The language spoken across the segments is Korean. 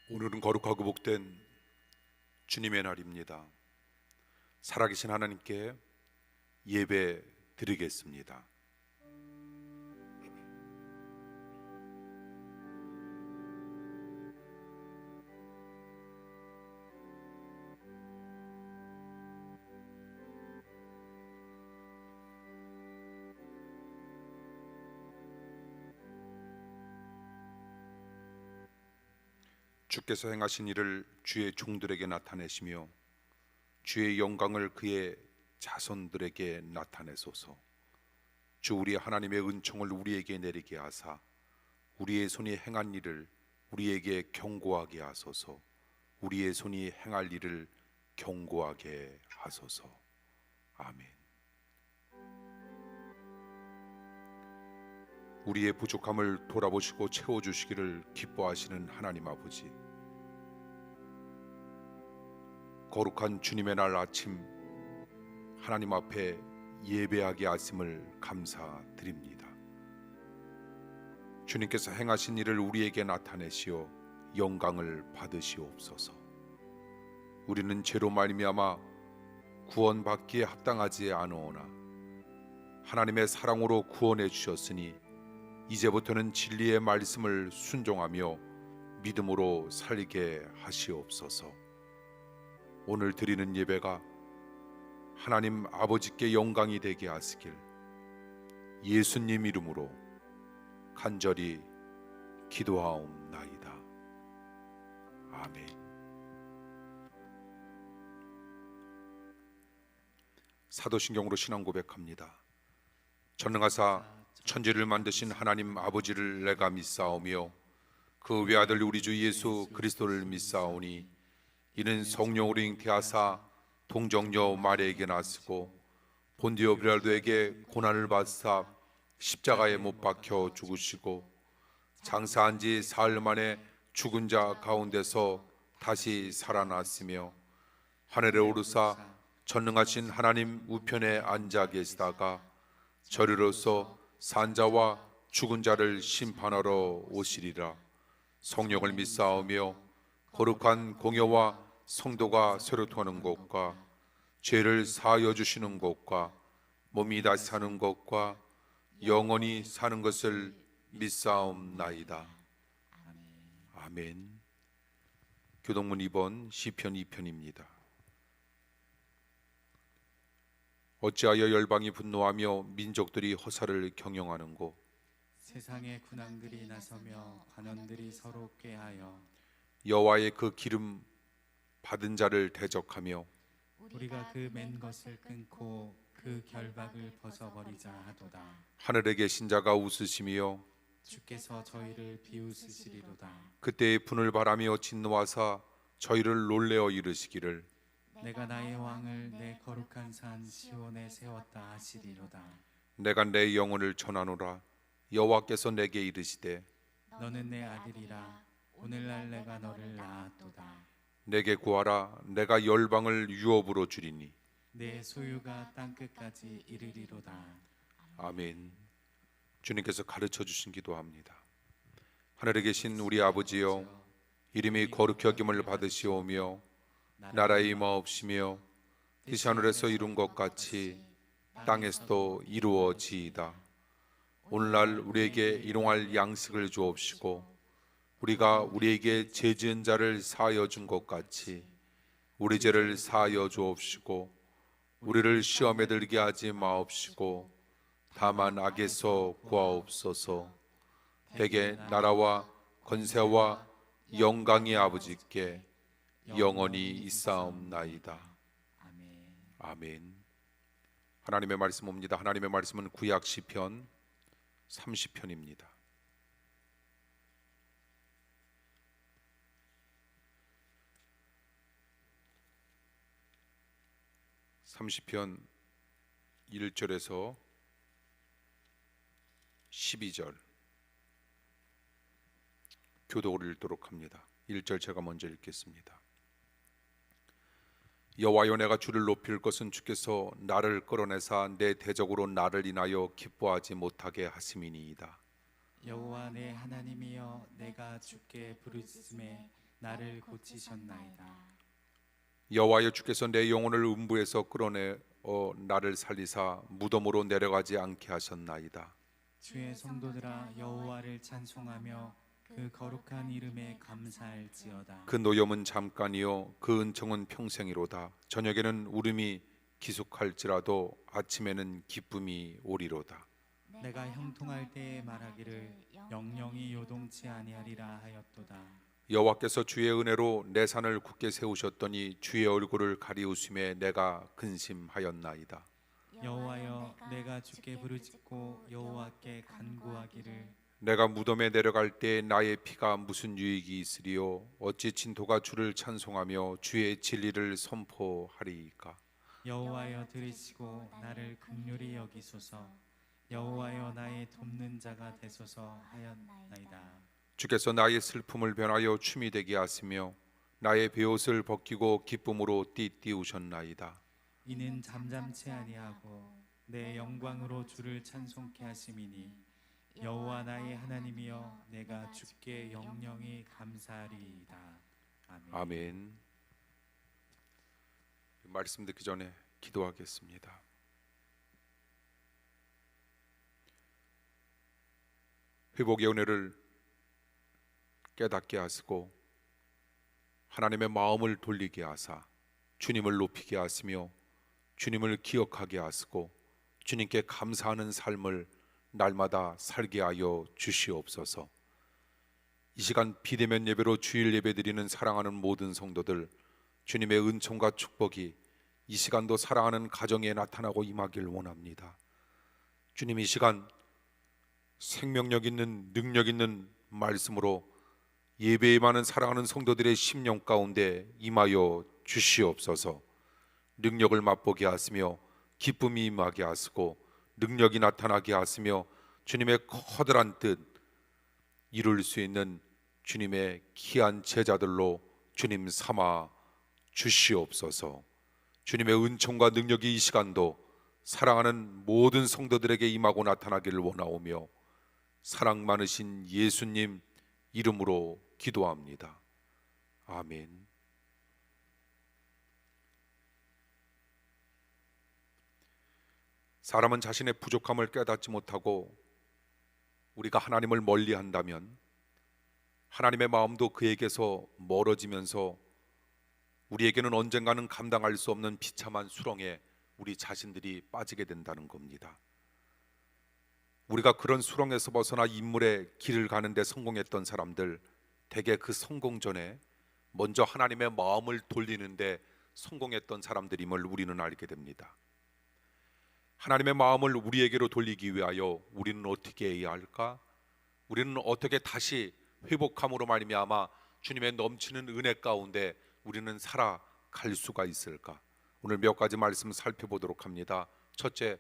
오늘은 거룩하고 복된 주님의 날입니다. 살아계신 하나님께 예배 드리겠습니다. 주께서 행하신 일을 주의 종들에게 나타내시며 주의 영광을 그의 자손들에게 나타내소서. 주 우리 하나님의 은총을 우리에게 내리게 하사 우리의 손이 행한 일을 우리에게 경고하게 하소서. 우리의 손이 행할 일을 경고하게 하소서. 아멘. 우리의 부족함을 돌아보시고 채워주시기를 기뻐하시는 하나님 아버지, 거룩한 주님의 날 아침 하나님 앞에 예배하게 하심을 감사드립니다. 주님께서 행하신 일을 우리에게 나타내시어 영광을 받으시옵소서. 우리는 죄로 말미암아 구원받기에 합당하지 않으오나 하나님의 사랑으로 구원해 주셨으니 이제부터는 진리의 말씀을 순종하며 믿음으로 살게 하시옵소서. 오늘 드리는 예배가 하나님 아버지께 영광이 되게 하시길 예수님 이름으로 간절히 기도하옵나이다. 아멘. 사도신경으로 신앙 고백합니다. 전능하사 천지를 만드신 하나님 아버지를 내가 믿사오며 그 외아들 우리 주 예수 그리스도를 믿사오니 이는 성령으로 잉태하사 동정녀 마리아에게 나시고 본디오 빌라도에게 고난을 받사 십자가에 못 박혀 죽으시고 장사한 지 사흘 만에 죽은 자 가운데서 다시 살아났으며 하늘에 오르사 전능하신 하나님 우편에 앉아 계시다가 저리로서 산자와 죽은 자를 심판하러 오시리라. 성령을 믿사오며 거룩한 공회와 성도가 소통하는 것과 죄를 사하여 주시는 것과 몸이 다시 사는 것과 영원히 사는 것을 믿사옵나이다. 아멘. 교동문 2번 시편 2편입니다. 어찌하여 열방이 분노하며 민족들이 허사를 경영하는고? 세상의 군왕들이 나서며 관원들이 서로 꾀하여 여호와의 그 기름 받은 자를 대적하며 우리가 그 맨 것을 끊고 그 결박을 벗어버리자 하도다. 하늘에 계신 자가 웃으시며 주께서 저희를 비웃으시리로다. 그때의 분을 바라며 진노하사 저희를 놀래어 이르시기를 내가 나의 왕을 내 거룩한 산 시온에 세웠다 하시리로다. 내가 내 영혼을 전하노라. 여호와께서 내게 이르시되 너는 내 아들이라. 오늘날 내가 너를 낳았도다. 내게 구하라. 내가 열방을 유업으로 주리니 내 소유가 땅끝까지 이르리로다. 아멘. 주님께서 가르쳐 주신 기도합니다. 하늘에 계신 우리 아버지여, 이름이 거룩히 여김을 받으시오며 나라의 임하옵시며 뜻이 하늘에서 이룬 것 같이 땅에서도 이루어지이다. 오늘날 우리에게 일용할 양식을 주옵시고 우리가 우리에게 죄 지은 자를 사하여 준 것 같이 우리 죄를 사하여 주옵시고 우리를 시험에 들게 하지 마옵시고 다만 악에서 구하옵소서. 대개 나라와 권세와 영광이 아버지께 영원히 있사옵나이다. 아멘. 하나님의 말씀입니다. 하나님의 말씀은 구약 시편 30편입니다. (30편) 1절에서 12절 교독을 읽도록 합니다. 1절 제가 먼저 읽겠습니다. 여호와여, 내가 주를 높일 것은 주께서 나를 끌어내사 내 대적으로 나를 인하여 기뻐하지 못하게 하심이니이다. 여호와 내 하나님이여, 내가 주께 부르짖음에 나를 고치셨나이다. 여호와여 주께서 내 영혼을 음부에서 끌어내 나를 살리사 무덤으로 내려가지 않게 하셨나이다. 주의 성도들아 여호와를 찬송하며 그 거룩한 이름에 감사할지어다. 그 노염은 잠깐이요 그 은총은 평생이로다. 저녁에는 울음이 기숙할지라도 아침에는 기쁨이 오리로다. 내가 형통할 때에 말하기를 영영이 요동치 아니하리라 하였도다. 여호와께서 주의 은혜로 내 산을 굳게 세우셨더니 주의 얼굴을 가리우심에 내가 근심하였나이다. 여호와여 내가 주께 부르짖고 여호와께 간구하기를 내가 무덤에 내려갈 때 나의 피가 무슨 유익이 있으리요 어찌 진토가 주를 찬송하며 주의 진리를 선포하리이까. 여호와여 들으시고 나를 긍휼히 여기소서. 여호와여 나의 돕는 자가 되소서 하였나이다. 주께서 나의 슬픔을 변하여 춤이 되게 하시며 나의 베옷을 벗기고 기쁨으로 띠띠우셨나이다. 이는 잠잠치 아니하고 내 영광으로 주를 찬송케 하심이니 여호와 나의 하나님이여 내가 주께 영영히 감사하리이다. 아멘. 아멘. 말씀 듣기 전에 기도하겠습니다. 회복의 은혜를 깨닫게 하시고 하나님의 마음을 돌리게 하사 주님을 높이게 하시며 주님을 기억하게 하시고 주님께 감사하는 삶을 날마다 살게 하여 주시옵소서. 이 시간 비대면 예배로 주일 예배 드리는 사랑하는 모든 성도들 주님의 은총과 축복이 이 시간도 사랑하는 가정에 나타나고 임하길 원합니다. 주님 이 시간 생명력 있는 능력 있는 말씀으로 예배에 많은 사랑하는 성도들의 심령 가운데 임하여 주시옵소서. 능력을 맛보게 하시며 기쁨이 임하게 하시고 능력이 나타나게 하시며 주님의 커다란 뜻 이룰 수 있는 주님의 귀한 제자들로 주님 삼아 주시옵소서. 주님의 은총과 능력이 이 시간도 사랑하는 모든 성도들에게 임하고 나타나기를 원하오며 사랑 많으신 예수님 이름으로 기도합니다. 아멘. 사람은 자신의 부족함을 깨닫지 못하고 우리가 하나님을 멀리한다면 하나님의 마음도 그에게서 멀어지면서 우리에게는 언젠가는 감당할 수 없는 비참한 수렁에 우리 자신들이 빠지게 된다는 겁니다. 우리가 그런 수렁에서 벗어나 인물의 길을 가는 데 성공했던 사람들 대개 그 성공 전에 먼저 하나님의 마음을 돌리는데 성공했던 사람들임을 우리는 알게 됩니다. 하나님의 마음을 우리에게로 돌리기 위하여 우리는 어떻게 해야 할까? 우리는 어떻게 다시 회복함으로 말미암아 주님의 넘치는 은혜 가운데 우리는 살아갈 수가 있을까? 오늘 몇 가지 말씀 살펴보도록 합니다. 첫째,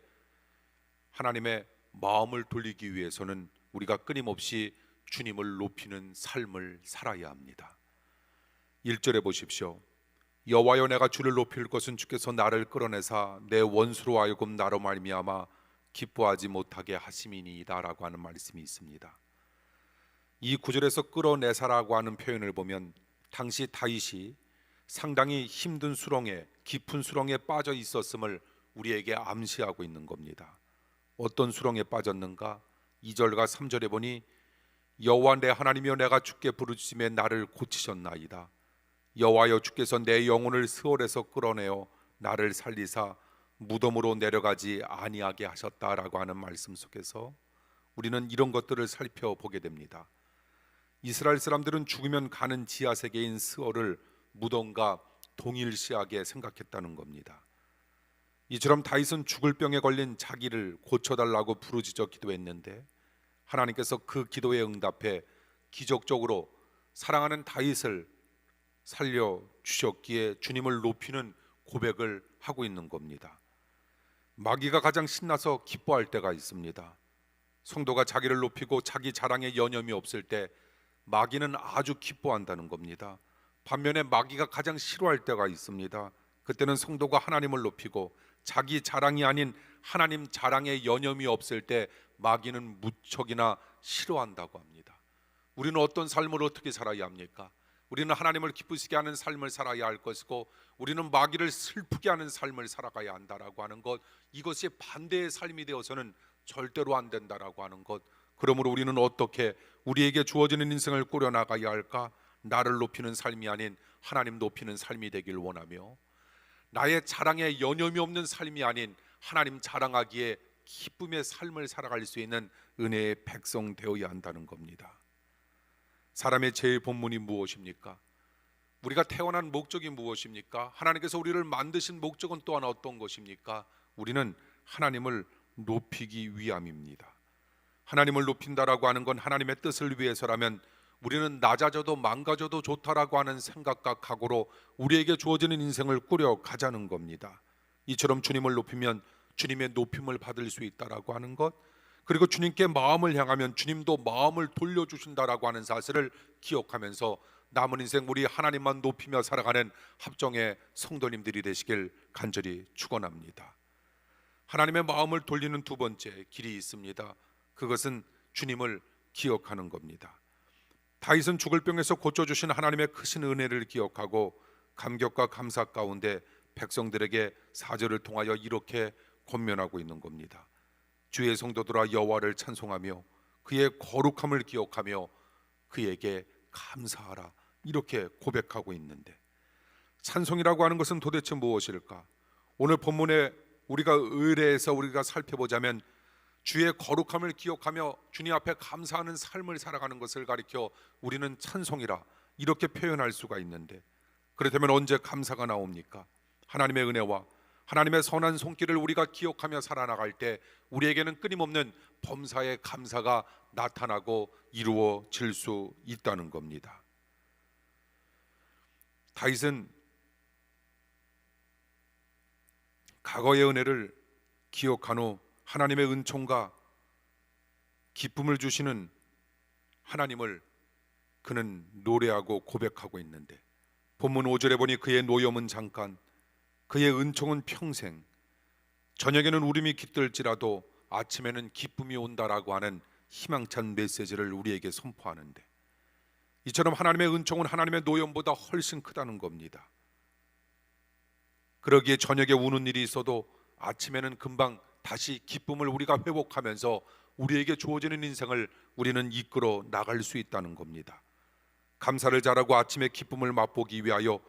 하나님의 마음을 돌리기 위해서는 우리가 끊임없이 주님을 높이는 삶을 살아야 합니다. 1절에 보십시오. 여호와여 내가 주를 높일 것은 주께서 나를 끌어내사 내 원수로 하여금 나로 말미암아 기뻐하지 못하게 하심이니이다 라고 하는 말씀이 있습니다. 이 구절에서 끌어내사라고 하는 표현을 보면 당시 다윗이 상당히 힘든 수렁에 깊은 수렁에 빠져 있었음을 우리에게 암시하고 있는 겁니다. 어떤 수렁에 빠졌는가? 2절과 3절에 보니 여호와 내 하나님이여 내가 주께 부르짖음에 나를 고치셨나이다. 여호와여 주께서 내 영혼을 스올에서 끌어내어 나를 살리사 무덤으로 내려가지 아니하게 하셨다라고 하는 말씀 속에서 우리는 이런 것들을 살펴보게 됩니다. 이스라엘 사람들은 죽으면 가는 지하세계인 스올을 무덤과 동일시하게 생각했다는 겁니다. 이처럼 다윗은 죽을 병에 걸린 자기를 고쳐달라고 부르짖어 기도했는데 하나님께서 그 기도에 응답해 기적적으로 사랑하는 다윗을 살려주셨기에 주님을 높이는 고백을 하고 있는 겁니다. 마귀가 가장 신나서 기뻐할 때가 있습니다. 성도가 자기를 높이고 자기 자랑에 여념이 없을 때 마귀는 아주 기뻐한다는 겁니다. 반면에 마귀가 가장 싫어할 때가 있습니다. 그때는 성도가 하나님을 높이고 자기 자랑이 아닌 하나님 자랑에 여념이 없을 때 마귀는 무척이나 싫어한다고 합니다. 우리는 어떤 삶을 어떻게 살아야 합니까? 우리는 하나님을 기쁘시게 하는 삶을 살아야 할 것이고 우리는 마귀를 슬프게 하는 삶을 살아가야 한다라고 하는 것, 이것이 반대의 삶이 되어서는 절대로 안 된다라고 하는 것. 그러므로 우리는 어떻게 우리에게 주어지는 인생을 꾸려나가야 할까? 나를 높이는 삶이 아닌 하나님 높이는 삶이 되길 원하며, 나의 자랑에 여념이 없는 삶이 아닌 하나님 자랑하기에 기쁨의 삶을 살아갈 수 있는 은혜의 백성 되어야 한다는 겁니다. 사람의 제일 본문이 무엇입니까? 우리가 태어난 목적이 무엇입니까? 하나님께서 우리를 만드신 목적은 또한 어떤 것입니까? 우리는 하나님을 높이기 위함입니다. 하나님을 높인다라고 하는 건 하나님의 뜻을 위해서라면 우리는 낮아져도 망가져도 좋다라고 하는 생각과 각오로 우리에게 주어지는 인생을 꾸려가자는 겁니다. 이처럼 주님을 높이면 주님의 높임을 받을 수 있다라고 하는 것, 그리고 주님께 마음을 향하면 주님도 마음을 돌려주신다라고 하는 사실을 기억하면서 남은 인생 우리 하나님만 높이며 살아가는 합정의 성도님들이 되시길 간절히 축원합니다. 하나님의 마음을 돌리는 두 번째 길이 있습니다. 그것은 주님을 기억하는 겁니다. 다윗은 죽을 병에서 고쳐주신 하나님의 크신 은혜를 기억하고 감격과 감사 가운데 백성들에게 사절을 통하여 이렇게 권면하고 있는 겁니다. 주의 성도들아 여호와를 찬송하며 그의 거룩함을 기억하며 그에게 감사하라, 이렇게 고백하고 있는데, 찬송이라고 하는 것은 도대체 무엇일까? 오늘 본문에 우리가 의뢰해서 우리가 살펴보자면 주의 거룩함을 기억하며 주님 앞에 감사하는 삶을 살아가는 것을 가리켜 우리는 찬송이라 이렇게 표현할 수가 있는데, 그렇다면 언제 감사가 나옵니까? 하나님의 은혜와 하나님의 선한 손길을 우리가 기억하며 살아나갈 때 우리에게는 끊임없는 범사의 감사가 나타나고 이루어질 수 있다는 겁니다. 다윗은 과거의 은혜를 기억한 후 하나님의 은총과 기쁨을 주시는 하나님을 그는 노래하고 고백하고 있는데, 본문 5절에 보니 그의 노염은 잠깐, 그의 은총은 평생, 저녁에는 울음이 깃들지라도 아침에는 기쁨이 온다라고 하는 희망찬 메시지를 우리에게 선포하는데, 이처럼 하나님의 은총은 하나님의 노염보다 훨씬 크다는 겁니다. 그러기에 저녁에 우는 일이 있어도 아침에는 금방 다시 기쁨을 우리가 회복하면서 우리에게 주어지는 인생을 우리는 이끌어 나갈 수 있다는 겁니다. 감사를 잘하고 아침의 기쁨을 맛보기 위하여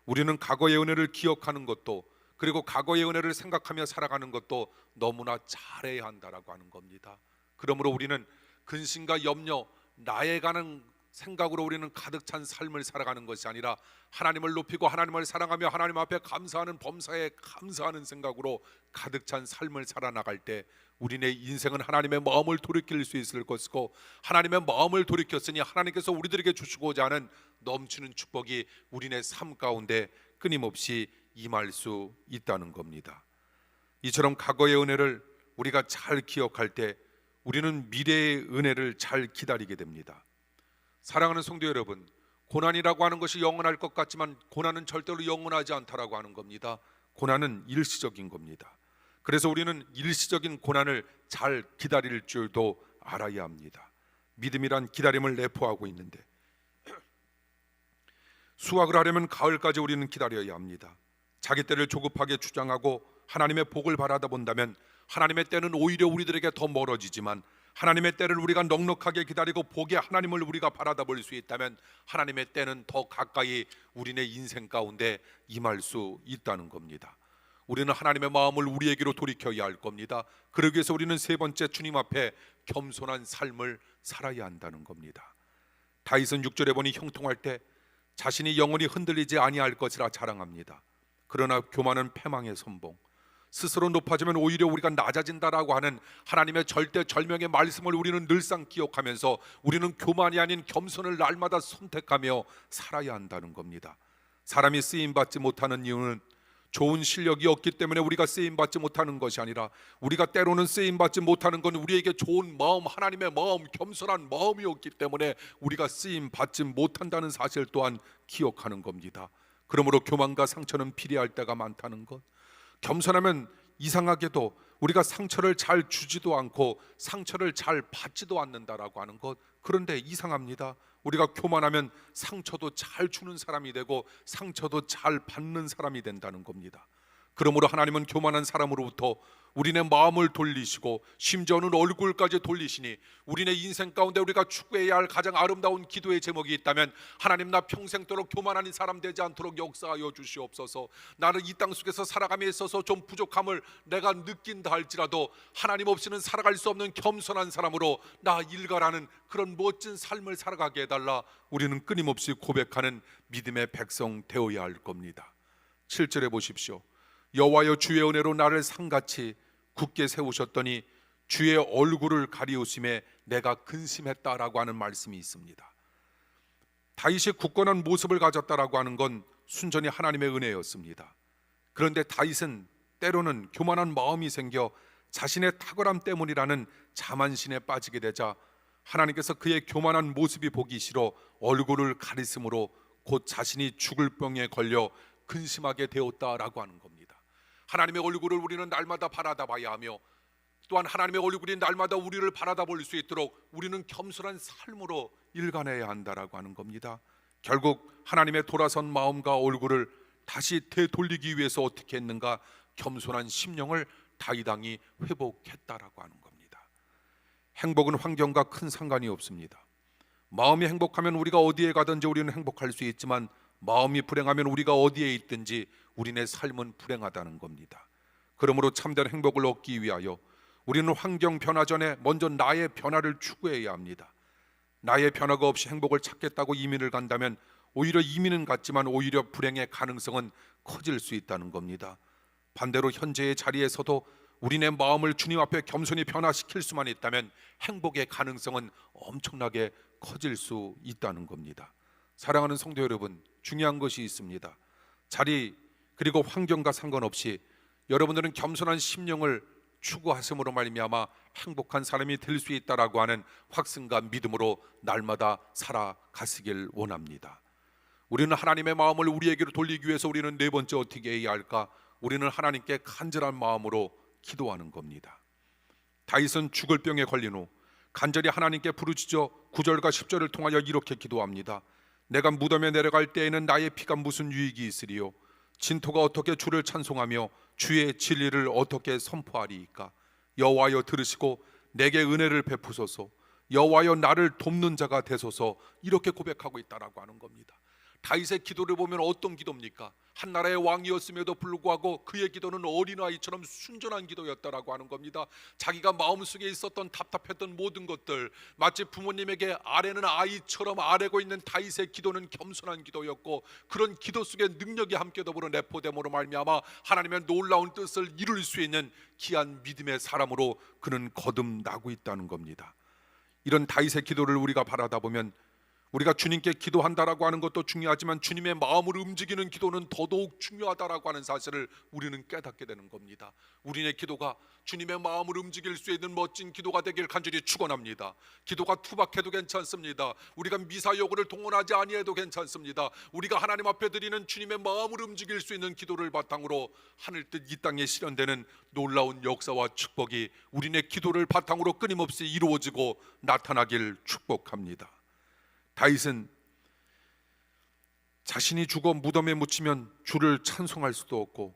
우리는 과거의 은혜를 기억하는 것도, 그리고 과거의 은혜를 생각하며 살아가는 것도 너무나 잘해야 한다라고 하는 겁니다. 그러므로 우리는 근심과 염려, 나에 관한 생각으로 우리는 가득 찬 삶을 살아가는 것이 아니라 하나님을 높이고 하나님을 사랑하며 하나님 앞에 감사하는 범사에 감사하는 생각으로 가득 찬 삶을 살아나갈 때 우리네 인생은 하나님의 마음을 돌이킬 수 있을 것이고, 하나님의 마음을 돌이켰으니 하나님께서 우리들에게 주시고자 하는 넘치는 축복이 우리네 삶 가운데 끊임없이 임할 수 있다는 겁니다. 이처럼 과거의 은혜를 우리가 잘 기억할 때 우리는 미래의 은혜를 잘 기다리게 됩니다. 사랑하는 성도 여러분, 고난이라고 하는 것이 영원할 것 같지만 고난은 절대로 영원하지 않다라고 하는 겁니다. 고난은 일시적인 겁니다. 그래서 우리는 일시적인 고난을 잘 기다릴 줄도 알아야 합니다. 믿음이란 기다림을 내포하고 있는데, 수확을 하려면 가을까지 우리는 기다려야 합니다. 자기 때를 조급하게 주장하고 하나님의 복을 바라다 본다면 하나님의 때는 오히려 우리들에게 더 멀어지지만, 하나님의 때를 우리가 넉넉하게 기다리고 복의 하나님을 우리가 바라다 볼 수 있다면 하나님의 때는 더 가까이 우리네 인생 가운데 임할 수 있다는 겁니다. 우리는 하나님의 마음을 우리에게로 돌이켜야 할 겁니다. 그러기 위해서 우리는 세 번째, 주님 앞에 겸손한 삶을 살아야 한다는 겁니다. 다윗은 6절에 보니 형통할 때 자신이 영원히 흔들리지 아니할 것이라 자랑합니다. 그러나 교만은 패망의 선봉, 스스로 높아지면 오히려 우리가 낮아진다라고 하는 하나님의 절대절명의 말씀을 우리는 늘상 기억하면서 우리는 교만이 아닌 겸손을 날마다 선택하며 살아야 한다는 겁니다. 사람이 쓰임받지 못하는 이유는 좋은 실력이 없기 때문에 우리가 쓰임받지 못하는 것이 아니라, 우리가 때로는 쓰임받지 못하는 건 우리에게 좋은 마음, 하나님의 마음, 겸손한 마음이 없기 때문에 우리가 쓰임받지 못한다는 사실 또한 기억하는 겁니다. 그러므로 교만과 상처는 필요할 때가 많다는 것, 겸손하면 이상하게도 우리가 상처를 잘 주지도 않고 상처를 잘 받지도 않는다라고 하는 것. 그런데 이상합니다. 우리가 교만하면 상처도 잘 주는 사람이 되고 상처도 잘 받는 사람이 된다는 겁니다. 그러므로 하나님은 교만한 사람으로부터 우리네 마음을 돌리시고 심지어는 얼굴까지 돌리시니 우리네 인생 가운데 우리가 추구해야 할 가장 아름다운 기도의 제목이 있다면 하나님, 나 평생도록 교만한 사람 되지 않도록 역사하여 주시옵소서. 나는 이 땅 속에서 살아감에 있어서 좀 부족함을 내가 느낀다 할지라도 하나님 없이는 살아갈 수 없는 겸손한 사람으로 나 일가라는 그런 멋진 삶을 살아가게 해달라. 우리는 끊임없이 고백하는 믿음의 백성 되어야 할 겁니다. 7절에 보십시오. 여호와여, 주의 은혜로 나를 상같이 굳게 세우셨더니 주의 얼굴을 가리우심에 내가 근심했다라고 하는 말씀이 있습니다. 다윗이 굳건한 모습을 가졌다라고 하는 건 순전히 하나님의 은혜였습니다. 그런데 다윗은 때로는 교만한 마음이 생겨 자신의 탁월함 때문이라는 자만심에 빠지게 되자 하나님께서 그의 교만한 모습이 보기 싫어 얼굴을 가리심으로 곧 자신이 죽을 병에 걸려 근심하게 되었다라고 하는 겁니다. 하나님의 얼굴을 우리는 날마다 바라다 봐야 하며 또한 하나님의 얼굴이 날마다 우리를 바라다 볼 수 있도록 우리는 겸손한 삶으로 일관해야 한다라고 하는 겁니다. 결국 하나님의 돌아선 마음과 얼굴을 다시 되돌리기 위해서 어떻게 했는가? 겸손한 심령을 다윗 왕이 회복했다라고 하는 겁니다. 행복은 환경과 큰 상관이 없습니다. 마음이 행복하면 우리가 어디에 가든지 우리는 행복할 수 있지만 마음이 불행하면 우리가 어디에 있든지 우리네 삶은 불행하다는 겁니다. 그러므로 참된 행복을 얻기 위하여 우리는 환경 변화 전에 먼저 나의 변화를 추구해야 합니다. 나의 변화가 없이 행복을 찾겠다고 이민을 간다면 오히려 이민은 갔지만 오히려 불행의 가능성은 커질 수 있다는 겁니다. 반대로 현재의 자리에서도 우리네 마음을 주님 앞에 겸손히 변화시킬 수만 있다면 행복의 가능성은 엄청나게 커질 수 있다는 겁니다. 사랑하는 성도 여러분, 중요한 것이 있습니다. 자리 그리고 환경과 상관없이 여러분들은 겸손한 심령을 추구하심으로 말미암아 행복한 사람이 될 수 있다라고 하는 확신과 믿음으로 날마다 살아가시길 원합니다. 우리는 하나님의 마음을 우리에게로 돌리기 위해서 우리는 네 번째 어떻게 해야 할까? 우리는 하나님께 간절한 마음으로 기도하는 겁니다. 다윗은 죽을 병에 걸린 후 간절히 하나님께 부르짖어 9절과 10절을 통하여 이렇게 기도합니다. 내가 무덤에 내려갈 때에는 나의 피가 무슨 유익이 있으리요? 진토가 어떻게 주를 찬송하며 주의 진리를 어떻게 선포하리이까? 여호와여, 들으시고 내게 은혜를 베푸소서. 여호와여, 나를 돕는 자가 되소서. 이렇게 고백하고 있다라고 하는 겁니다. 다윗의 기도를 보면 어떤 기도입니까? 한 나라의 왕이었음에도 불구하고 그의 기도는 어린아이처럼 순전한 기도였다라고 하는 겁니다. 자기가 마음속에 있었던 답답했던 모든 것들, 마치 부모님에게 아뢰는 아이처럼 아뢰고 있는 다윗의 기도는 겸손한 기도였고, 그런 기도 속에 능력이 함께 더불어 내포됨으로 말미암아 하나님의 놀라운 뜻을 이룰 수 있는 귀한 믿음의 사람으로 그는 거듭나고 있다는 겁니다. 이런 다윗의 기도를 우리가 바라다 보면 우리가 주님께 기도한다라고 하는 것도 중요하지만 주님의 마음을 움직이는 기도는 더더욱 중요하다라고 하는 사실을 우리는 깨닫게 되는 겁니다. 우리의 기도가 주님의 마음을 움직일 수 있는 멋진 기도가 되길 간절히 축원합니다. 기도가 투박해도 괜찮습니다. 우리가 미사여구를 동원하지 아니해도 괜찮습니다. 우리가 하나님 앞에 드리는 주님의 마음을 움직일 수 있는 기도를 바탕으로 하늘 뜻 이 땅에 실현되는 놀라운 역사와 축복이 우리의 기도를 바탕으로 끊임없이 이루어지고 나타나길 축복합니다. 다윗은 자신이 죽어 무덤에 묻히면 주를 찬송할 수도 없고,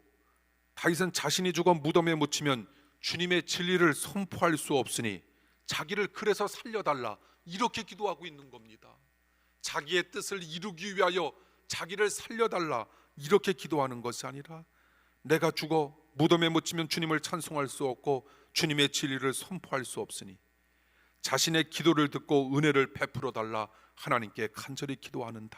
다윗은 자신이 죽어 무덤에 묻히면 주님의 진리를 선포할 수 없으니 자기를 그래서 살려달라 이렇게 기도하고 있는 겁니다. 자기의 뜻을 이루기 위하여 자기를 살려달라 이렇게 기도하는 것이 아니라, 내가 죽어 무덤에 묻히면 주님을 찬송할 수 없고 주님의 진리를 선포할 수 없으니 자신의 기도를 듣고 은혜를 베풀어 달라 하나님께 간절히 기도하는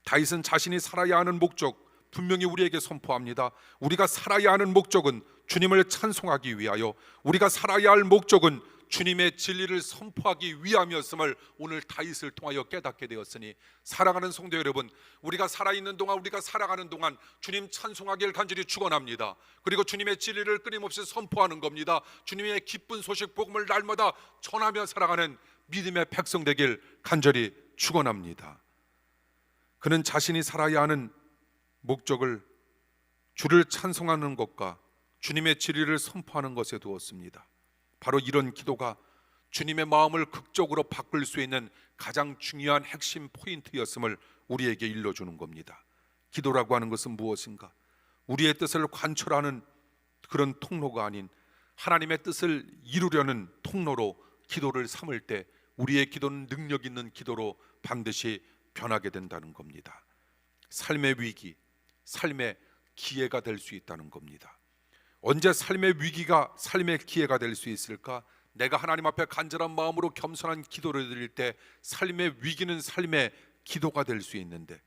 다윗은 자신이 살아야 하는 목적 분명히 우리에게 선포합니다. 우리가 살아야 하는 목적은 주님을 찬송하기 위하여, 우리가 살아야 할 목적은 주님의 진리를 선포하기 위함이었음을 오늘 다윗을 통하여 깨닫게 되었으니, 사랑하는 성도 여러분, 우리가 살아있는 동안, 우리가 살아가는 동안 주님 찬송하기를 간절히 축원합니다. 그리고 주님의 진리를 끊임없이 선포하는 겁니다. 주님의 기쁜 소식 복음을 날마다 전하며 살아가는 믿음의 백성 되길 간절히 축원합니다. 그는 자신이 살아야 하는 목적을 주를 찬송하는 것과 주님의 진리를 선포하는 것에 두었습니다. 바로 이런 기도가 주님의 마음을 극적으로 바꿀 수 있는 가장 중요한 핵심 포인트였음을 우리에게 일러주는 겁니다. 기도라고 하는 것은 무엇인가? 우리의 뜻을 관철하는 그런 통로가 아닌 하나님의 뜻을 이루려는 통로로 기도를 삼을 때 우리의 기도는 능력 있는 기도로 반드시 변하게 된다는 겁니다. 삶의 위기, 삶의 기회가 될 수 있다는 겁니다. 언제 삶의 위기가 삶의 기회가 될 수 있을까? 내가 하나님 앞에 간절한 마음으로 겸손한 기도를 드릴 때 삶의 위기는 삶의 기도가 될 수 있는데,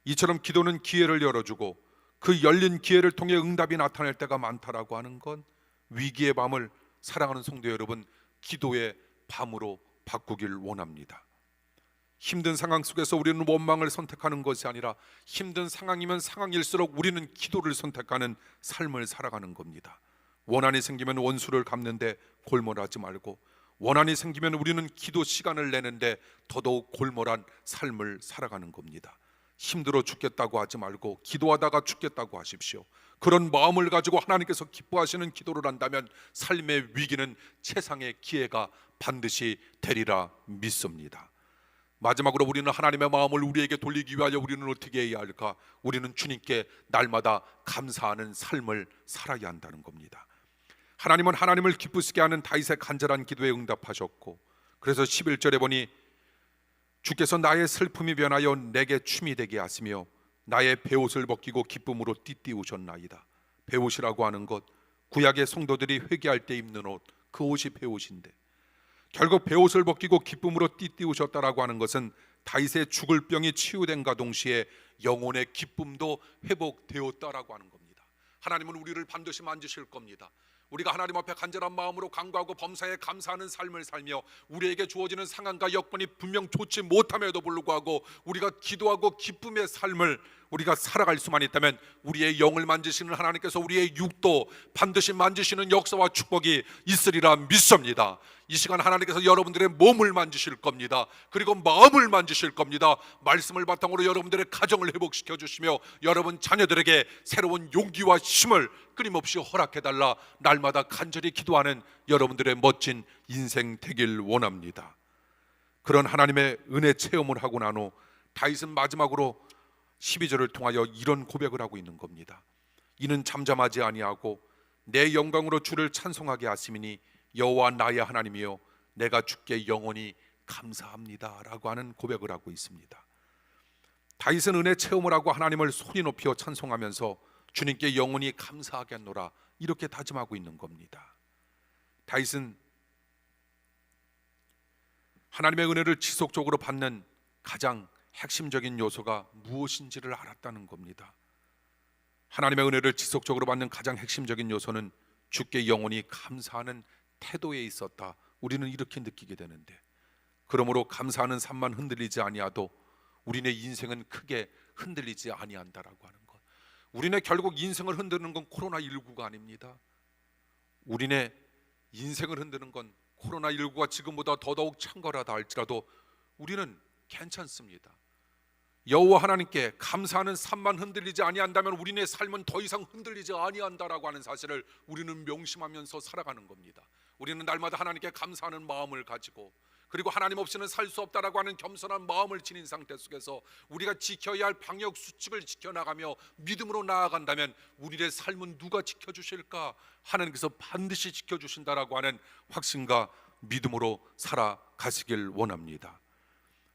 이처럼 기도는 기회를 열어주고 그 열린 기회를 통해 응답이 나타날 때가 많다라고 하는 건 위기의 밤을 사랑하는 성도 여러분, 기도의 밤으로 바꾸길 원합니다. 힘든 상황 속에서 우리는 원망을 선택하는 것이 아니라 힘든 상황이면 상황일수록 우리는 기도를 선택하는 삶을 살아가는 겁니다. 원한이 생기면 원수를 갚는데 골몰하지 말고, 원한이 생기면 우리는 기도 시간을 내는데 더더욱 골몰한 삶을 살아가는 겁니다. 힘들어 죽겠다고 하지 말고 기도하다가 죽겠다고 하십시오. 그런 마음을 가지고 하나님께서 기뻐하시는 기도를 한다면 삶의 위기는 최상의 기회가 반드시 되리라 믿습니다. 마지막으로 우리는 하나님의 마음을 우리에게 돌리기 위하여 우리는 어떻게 해야 할까? 우리는 주님께 날마다 감사하는 삶을 살아야 한다는 겁니다. 하나님은 하나님을 기쁘시게 하는 다윗의 간절한 기도에 응답하셨고, 그래서 11절에 보니 주께서 나의 슬픔이 변하여 내게 춤이 되게 하시며 나의 베옷을 벗기고 기쁨으로 띠띠우셨나이다. 베옷이라고 하는 것, 구약의 성도들이 회개할 때 입는 옷, 그 옷이 베옷인데, 결국 베옷을 벗기고 기쁨으로 띠띠우셨다라고 하는 것은 다윗의 죽을 병이 치유된과 동시에 영혼의 기쁨도 회복되었다라고 하는 겁니다. 하나님은 우리를 반드시 만지실 겁니다. 우리가 하나님 앞에 간절한 마음으로 간구하고 범사에 감사하는 삶을 살며 우리에게 주어지는 상황과 여건이 분명 좋지 못함에도 불구하고 우리가 기도하고 기쁨의 삶을 우리가 살아갈 수만 있다면 우리의 영을 만지시는 하나님께서 우리의 육도 반드시 만지시는 역사와 축복이 있으리라 믿습니다. 이 시간 하나님께서 여러분들의 몸을 만지실 겁니다. 그리고 마음을 만지실 겁니다. 말씀을 바탕으로 여러분들의 가정을 회복시켜 주시며 여러분 자녀들에게 새로운 용기와 힘을 끊임없이 허락해달라 날마다 간절히 기도하는 여러분들의 멋진 인생 되길 원합니다. 그런 하나님의 은혜 체험을 하고 난 후 다윗은 마지막으로 12절을 통하여 이런 고백을 하고 있는 겁니다. 이는 잠잠하지 아니하고 내 영광으로 주를 찬송하게 하심이니 여호와 나의 하나님이여 내가 주께 영원히 감사합니다 라고 하는 고백을 하고 있습니다. 다윗은 은혜 체험을 하고 하나님을 소리 높여 찬송하면서 주님께 영원히 감사하겠노라 이렇게 다짐하고 있는 겁니다. 다윗은 하나님의 은혜를 지속적으로 받는 가장 핵심적인 요소가 무엇인지를 알았다는 겁니다. 하나님의 은혜를 지속적으로 받는 가장 핵심적인 요소는 주께 영원히 감사하는 태도에 있었다. 우리는 이렇게 느끼게 되는데, 그러므로 감사하는 삶만 흔들리지 아니하도 우리네 인생은 크게 흔들리지 아니한다라고 하는 것. 우리네 결국 인생을 흔드는 건 코로나19가 아닙니다. 우리네 인생을 흔드는 건 코로나19가 지금보다 더더욱 창궐하다 할지라도 우리는 괜찮습니다. 여호와 하나님께 감사하는 삶만 흔들리지 아니한다면 우리네 삶은 더 이상 흔들리지 아니한다라고 하는 사실을 우리는 명심하면서 살아가는 겁니다. 우리는 날마다 하나님께 감사하는 마음을 가지고, 그리고 하나님 없이는 살 수 없다라고 하는 겸손한 마음을 지닌 상태 속에서 우리가 지켜야 할 방역 수칙을 지켜나가며 믿음으로 나아간다면 우리의 삶은 누가 지켜주실까? 하나님께서 반드시 지켜주신다라고 하는 확신과 믿음으로 살아가시길 원합니다.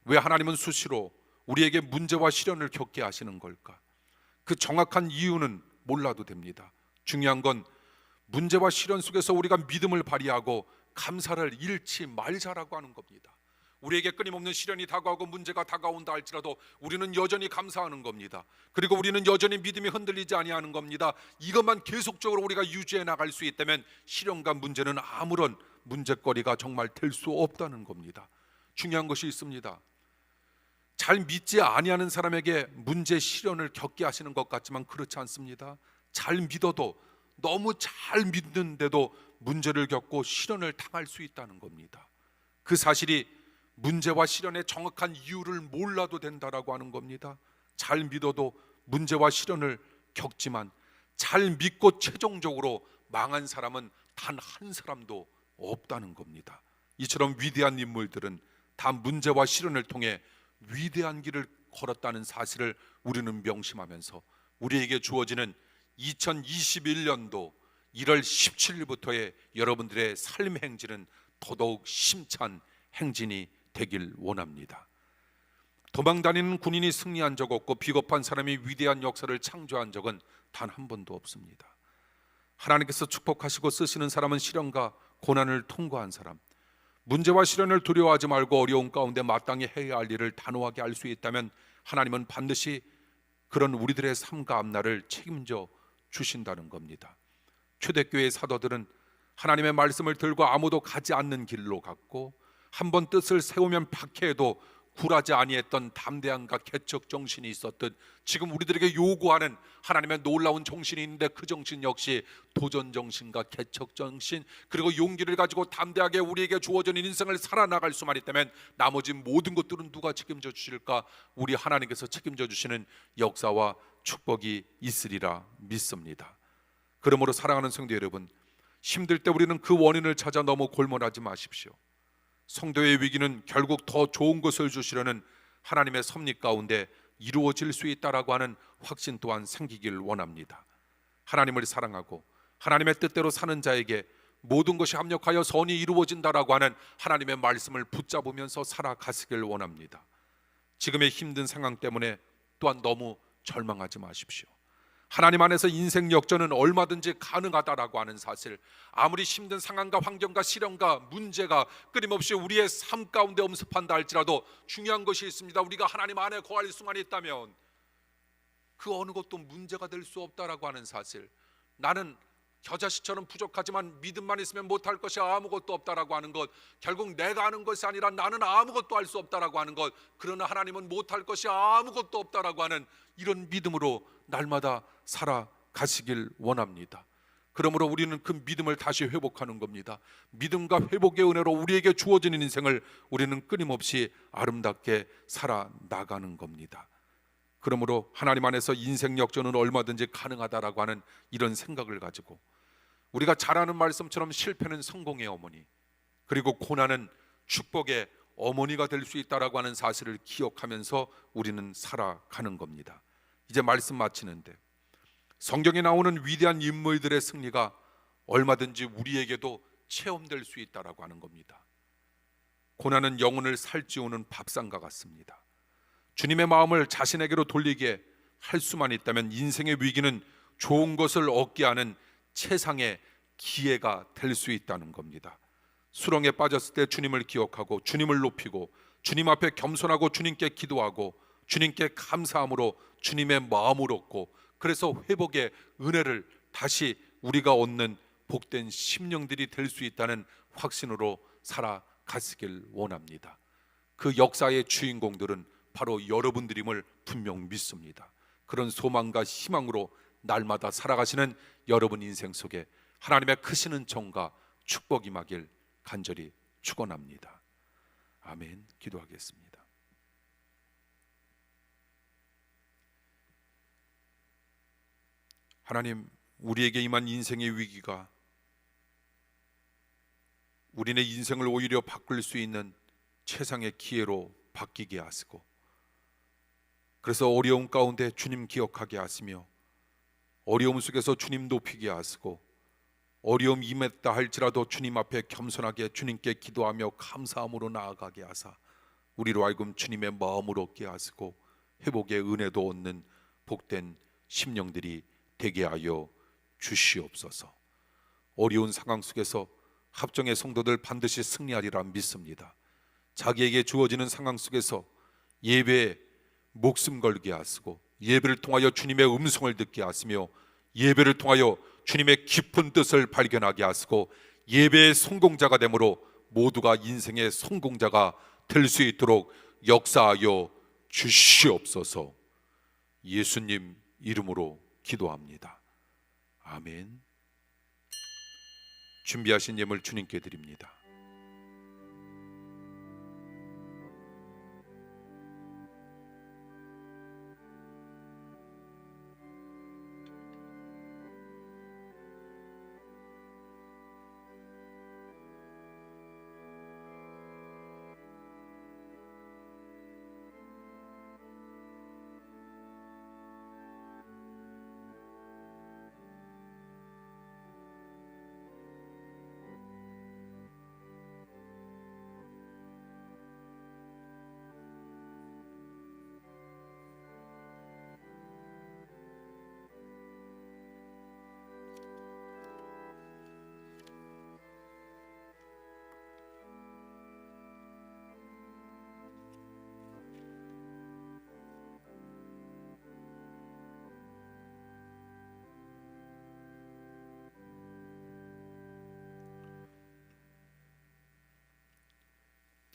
왜 하나님은 수시로 우리에게 문제와 시련을 겪게 하시는 걸까? 그 정확한 이유는 몰라도 됩니다. 중요한 건 문제와 시련 속에서 우리가 믿음을 발휘하고 감사를 잃지 말자라고 하는 겁니다. 우리에게 끊임없는 시련이 다가오고 문제가 다가온다 할지라도 우리는 여전히 감사하는 겁니다. 그리고 우리는 여전히 믿음이 흔들리지 아니하는 겁니다. 이것만 계속적으로 우리가 유지해 나갈 수 있다면 시련과 문제는 아무런 문제거리가 정말 될 수 없다는 겁니다. 중요한 것이 있습니다. 잘 믿지 아니하는 사람에게 문제 시련을 겪게 하시는 것 같지만 그렇지 않습니다. 잘 믿어도, 너무 잘 믿는데도 문제를 겪고 시련을 당할 수 있다는 겁니다. 그 사실이 문제와 시련의 정확한 이유를 몰라도 된다라고 하는 겁니다. 잘 믿어도 문제와 시련을 겪지만 잘 믿고 최종적으로 망한 사람은 단 한 사람도 없다는 겁니다. 이처럼 위대한 인물들은 다 문제와 시련을 통해 위대한 길을 걸었다는 사실을 우리는 명심하면서 우리에게 주어지는 2021년도 1월 17일부터의 여러분들의 삶 행진은 더더욱 심찬 행진이 되길 원합니다. 도망다니는 군인이 승리한 적 없고 비겁한 사람이 위대한 역사를 창조한 적은 단 한 번도 없습니다. 하나님께서 축복하시고 쓰시는 사람은 시련과 고난을 통과한 사람, 문제와 시련을 두려워하지 말고 어려운 가운데 마땅히 해야 할 일을 단호하게 할 수 있다면 하나님은 반드시 그런 우리들의 삶과 앞날을 책임져 주신다는 겁니다. 초대교회의 사도들은 하나님의 말씀을 들고 아무도 가지 않는 길로 갔고 한번 뜻을 세우면 박해해도 굴하지 아니했던 담대함과 개척 정신이 있었듯 지금 우리들에게 요구하는 하나님의 놀라운 정신이 있는데 그 정신 역시 도전 정신과 개척 정신 그리고 용기를 가지고 담대하게 우리에게 주어진 인생을 살아나갈 수만 있다면 나머지 모든 것들은 누가 책임져 주실까? 우리 하나님께서 책임져 주시는 역사와 축복이 있으리라 믿습니다. 그러므로 사랑하는 성도 여러분, 힘들 때 우리는 그 원인을 찾아 너무 골몰하지 마십시오. 성도의 위기는 결국 더 좋은 것을 주시려는 하나님의 섭리 가운데 이루어질 수 있다라고 하는 확신 또한 생기길 원합니다. 하나님을 사랑하고 하나님의 뜻대로 사는 자에게 모든 것이 합력하여 선이 이루어진다라고 하는 하나님의 말씀을 붙잡으면서 살아가시길 원합니다. 지금의 힘든 상황 때문에 또한 너무 절망하지 마십시오. 하나님 안에서 인생 역전은 얼마든지 가능하다라고 하는 사실, 아무리 힘든 상황과 환경과 시련과 문제가 끊임없이 우리의 삶 가운데 엄습한다 할지라도 중요한 것이 있습니다. 우리가 하나님 안에 거할 수만 있다면 그 어느 것도 문제가 될 수 없다라고 하는 사실, 나는 겨자씨처럼 부족하지만 믿음만 있으면 못할 것이 아무것도 없다라고 하는 것, 결국 내가 아는 것이 아니라 나는 아무것도 할 수 없다라고 하는 것, 그러나 하나님은 못할 것이 아무것도 없다라고 하는 이런 믿음으로 날마다 살아가시길 원합니다. 그러므로 우리는 그 믿음을 다시 회복하는 겁니다. 믿음과 회복의 은혜로 우리에게 주어진 인생을 우리는 끊임없이 아름답게 살아나가는 겁니다. 그러므로 하나님 안에서 인생 역전은 얼마든지 가능하다라고 하는 이런 생각을 가지고 우리가 잘 아는 말씀처럼 실패는 성공의 어머니, 그리고 고난은 축복의 어머니가 될 수 있다라고 하는 사실을 기억하면서 우리는 살아가는 겁니다. 이제 말씀 마치는데, 성경에 나오는 위대한 인물들의 승리가 얼마든지 우리에게도 체험될 수 있다라고 하는 겁니다. 고난은 영혼을 살찌우는 밥상과 같습니다. 주님의 마음을 자신에게로 돌리게 할 수만 있다면 인생의 위기는 좋은 것을 얻게 하는 최상의 기회가 될 수 있다는 겁니다. 수렁에 빠졌을 때 주님을 기억하고 주님을 높이고 주님 앞에 겸손하고 주님께 기도하고 주님께 감사함으로 주님의 마음을 얻고, 그래서 회복의 은혜를 다시 우리가 얻는 복된 심령들이 될 수 있다는 확신으로 살아가시길 원합니다. 그 역사의 주인공들은 바로 여러분들임을 분명 믿습니다. 그런 소망과 희망으로 날마다 살아가시는 여러분 인생 속에 하나님의 크시는 정과 축복이 임하길 간절히 축원합니다. 아멘. 기도하겠습니다. 하나님, 우리에게 임한 인생의 위기가 우리네 인생을 오히려 바꿀 수 있는 최상의 기회로 바뀌게 하시고, 그래서 어려움 가운데 주님 기억하게 하시며 어려움 속에서 주님 높이게 하시고, 어려움 임했다 할지라도 주님 앞에 겸손하게 주님께 기도하며 감사함으로 나아가게 하사 우리로 하여금 주님의 마음을 얻게 하시고 회복의 은혜도 얻는 복된 심령들이 되게 하여 주시옵소서. 어려운 상황 속에서 합정의 성도들 반드시 승리하리라 믿습니다. 자기에게 주어지는 상황 속에서 예배에 목숨 걸게 하시고 예배를 통하여 주님의 음성을 듣게 하시며 예배를 통하여 주님의 깊은 뜻을 발견하게 하시고 예배의 성공자가 되므로 모두가 인생의 성공자가 될 수 있도록 역사하여 주시옵소서. 예수님 이름으로 기도합니다. 아멘. 준비하신 예물 주님께 드립니다.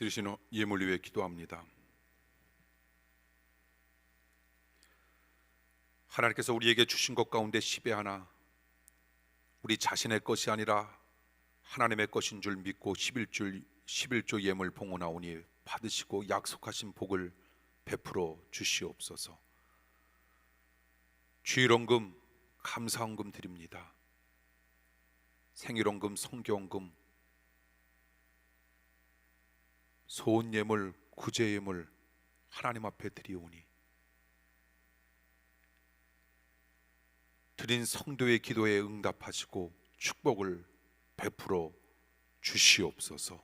드리신 예물 위해 기도합니다. 하나님께서 우리에게 주신 것 가운데 10의 하나, 우리 자신의 것이 아니라 하나님의 것인 줄 믿고 11조 예물 봉헌하오니 받으시고 약속하신 복을 베풀어 주시옵소서. 주일원금, 감사원금 드립니다. 생일원금, 성교원금, 소원예물, 구제예물 하나님 앞에 드리오니 드린 성도의 기도에 응답하시고 축복을 베풀어 주시옵소서.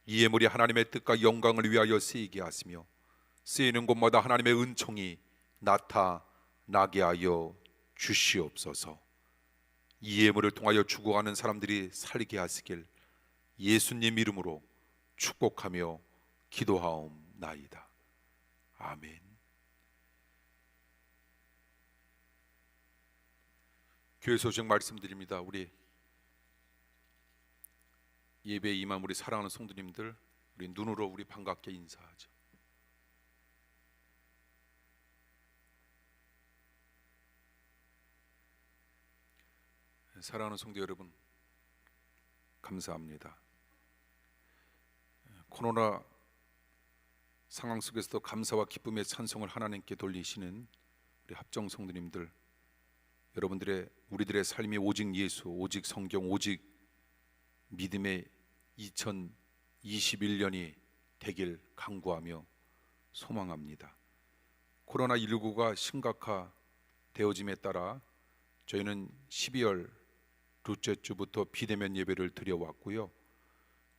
이 예물이 하나님의 뜻과 영광을 위하여 쓰이게 하시며 쓰이는 곳마다 하나님의 은총이 나타나게 하여 주시옵소서. 이 예물을 통하여 죽어가는 사람들이 살게 하시길 예수님 이름으로 축복하며 기도하옵나이다. 아멘. 교회 소식 말씀드립니다. 우리 예배에 임한 우리 사랑하는 성도님들, 우리 눈으로 우리 반갑게 인사하죠. 사랑하는 성도 여러분, 감사합니다. 코로나 상황 속에서도 감사와 기쁨의 찬송을 하나님께 돌리시는 우리 합정 성도님들, 우리들의 삶이 오직 예수, 오직 성경, 오직 믿음의 2021년이 되길 간구하며 소망합니다. 코로나19가 심각화되어짐에 따라 저희는 12월 둘째 주부터 비대면 예배를 드려왔고요.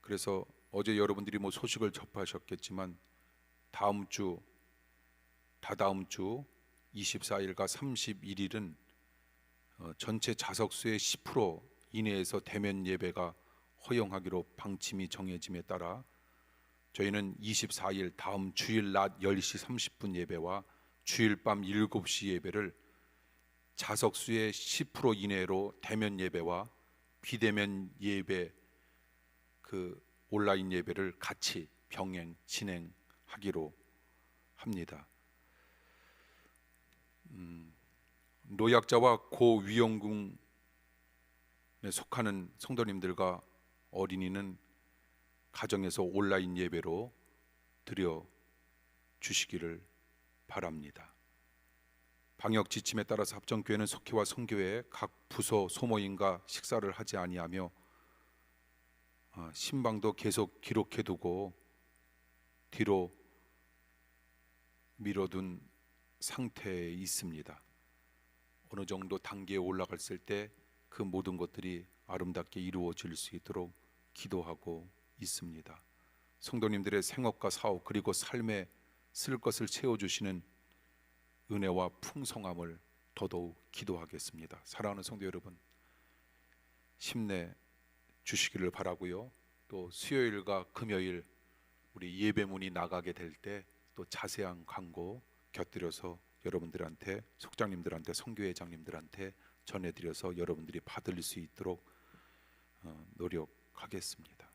그래서 어제 여러분들이 소식을 접하셨겠지만 다다음 주 24일과 31일은 전체 자석수의 10% 이내에서 대면 예배가 허용하기로 방침이 정해짐에 따라 저희는 24일 다음 주일 낮 10시 30분 예배와 주일 밤 7시 예배를 자석수의 10% 이내로 대면 예배와 비대면 예배, 온라인 예배를 같이 병행 진행하기로 합니다. 노약자와 고위험군에 속하는 성도님들과 어린이는 가정에서 온라인 예배로 드려 주시기를 바랍니다. 방역 지침에 따라서 합정교회는 속회와 선교회 각 부서 소모임과 식사를 하지 아니하며 신방도 계속 기록해두고 뒤로 미뤄둔 상태에 있습니다. 어느 정도 단계에 올라갔을 때 그 모든 것들이 아름답게 이루어질 수 있도록 기도하고 있습니다. 성도님들의 생업과 사업 그리고 삶에 쓸 것을 채워주시는 은혜와 풍성함을 더더욱 기도하겠습니다. 사랑하는 성도 여러분, 힘내 주시기를 바라고요. 또 수요일과 금요일 우리 예배문이 나가게 될 때 또 자세한 광고 곁들여서 여러분들한테, 속장님들한테, 선교회장님들한테 전해드려서 여러분들이 받을 수 있도록 노력하겠습니다.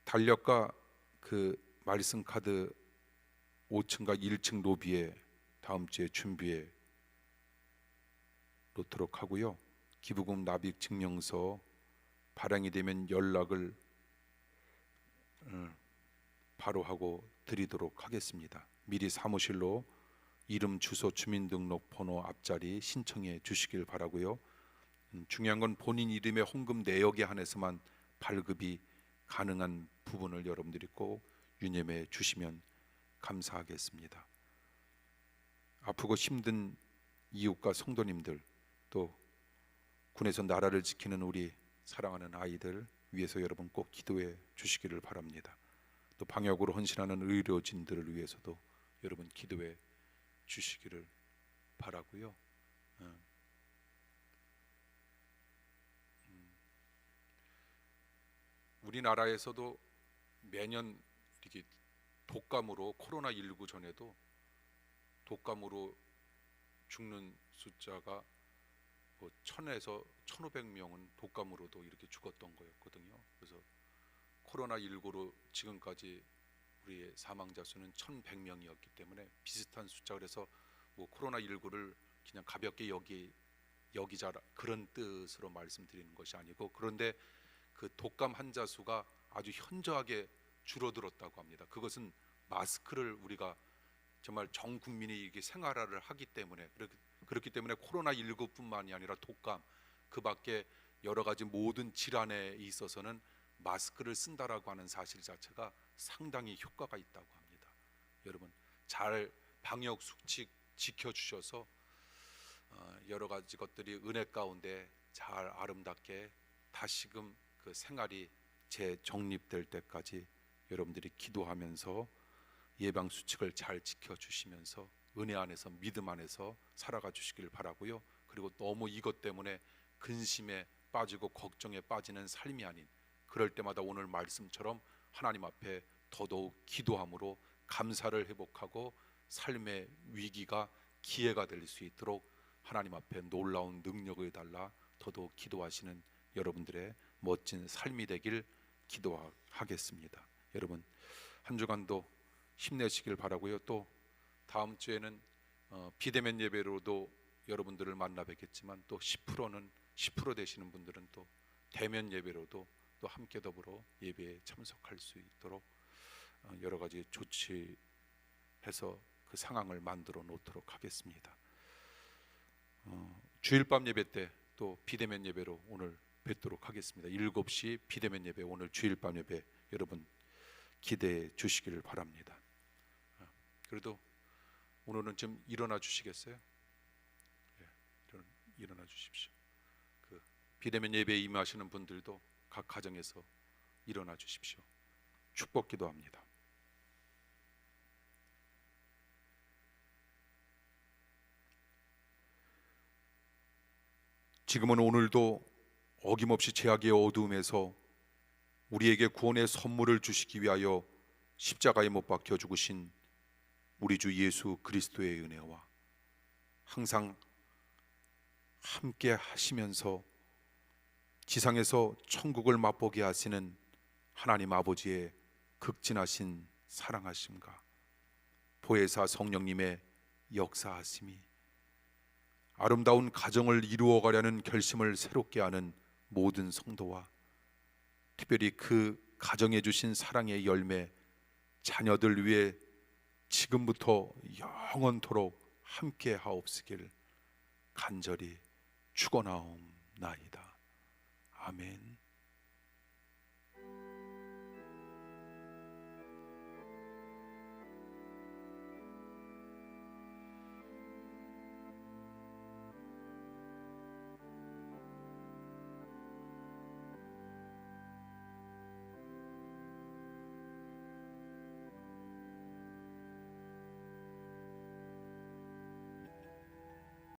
달력과 말씀 카드 5층과 1층 로비에 다음 주에 준비해 놓도록 하고요. 기부금 납입 증명서 발행이 되면 연락을 바로 하고 드리도록 하겠습니다. 미리 사무실로 이름, 주소, 주민등록번호 앞자리 신청해 주시길 바라고요. 중요한 건 본인 이름의 헌금 내역에 한해서만 발급이 가능한 부분을 여러분들이 꼭 유념해 주시면 감사하겠습니다. 아프고 힘든 이웃과 성도님들, 또 군에서 나라를 지키는 우리 사랑하는 아이들 위해서 여러분 꼭 기도해 주시기를 바랍니다. 또 방역으로 헌신하는 의료진들을 위해서도 여러분 기도해 주시기를 바라고요. 우리나라에서도 매년 이렇게 독감으로 코로나19 전에도 독감으로 죽는 숫자가 뭐 1000에서 1500명은 독감으로도 이렇게 죽었던 거였거든요. 그래서 코로나19로 지금까지 우리의 사망자 수는 1100명이었기 때문에 비슷한 숫자. 그래서 뭐 코로나19를 그냥 가볍게 여기자 그런 뜻으로 말씀드리는 것이 아니고, 그런데 그 독감 환자 수가 아주 현저하게 줄어들었다고 합니다. 그것은 마스크를 우리가 정말 전 국민이 이게 생활화를 하기 때문에, 그렇기 때문에 코로나19뿐만이 아니라 독감 그 밖에 여러 가지 모든 질환에 있어서는 마스크를 쓴다라고 하는 사실 자체가 상당히 효과가 있다고 합니다. 여러분 잘 방역 수칙 지켜주셔서 여러 가지 것들이 은혜 가운데 잘 아름답게 다시금 그 생활이 재정립될 때까지 여러분들이 기도하면서 예방 수칙을 잘 지켜주시면서 은혜 안에서 믿음 안에서 살아가 주시길 바라고요. 그리고 너무 이것 때문에 근심에 빠지고 걱정에 빠지는 삶이 아닌, 그럴 때마다 오늘 말씀처럼 하나님 앞에 더더욱 기도함으로 감사를 회복하고 삶의 위기가 기회가 될 수 있도록 하나님 앞에 놀라운 능력을 달라 더더욱 기도하시는 여러분들의 멋진 삶이 되길 기도하겠습니다. 여러분 한 주간도 힘내시길 바라고요. 또 다음 주에는 비대면 예배로도 여러분들을 만나 뵙겠지만, 또 10%는 10% 되시는 분들은 또 대면 예배로도 또 함께 더불어 예배에 참석할 수 있도록 여러 가지 조치해서 그 상황을 만들어 놓도록 하겠습니다. 주일밤 예배 때 또 비대면 예배로 오늘 뵙도록 하겠습니다. 7시 비대면 예배, 오늘 주일밤 예배 여러분 기대해 주시기를 바랍니다. 그래도 오늘은 좀 일어나 주시겠어요? 일어나 주십시오. 그 비대면 예배에 임하시는 분들도 각 가정에서 일어나 주십시오. 축복 기도합니다. 지금은 오늘도 어김없이 죄악의 어두움에서 우리에게 구원의 선물을 주시기 위하여 십자가에 못 박혀 죽으신 우리 주 예수 그리스도의 은혜와 항상 함께 하시면서 지상에서 천국을 맛보게 하시는 하나님 아버지의 극진하신 사랑하심과 보혜사 성령님의 역사하심이 아름다운 가정을 이루어가려는 결심을 새롭게 하는 모든 성도와 특별히 그 가정에 주신 사랑의 열매 자녀들 위해 지금부터 영원토록 함께 하옵시길 간절히 축원하옵나이다.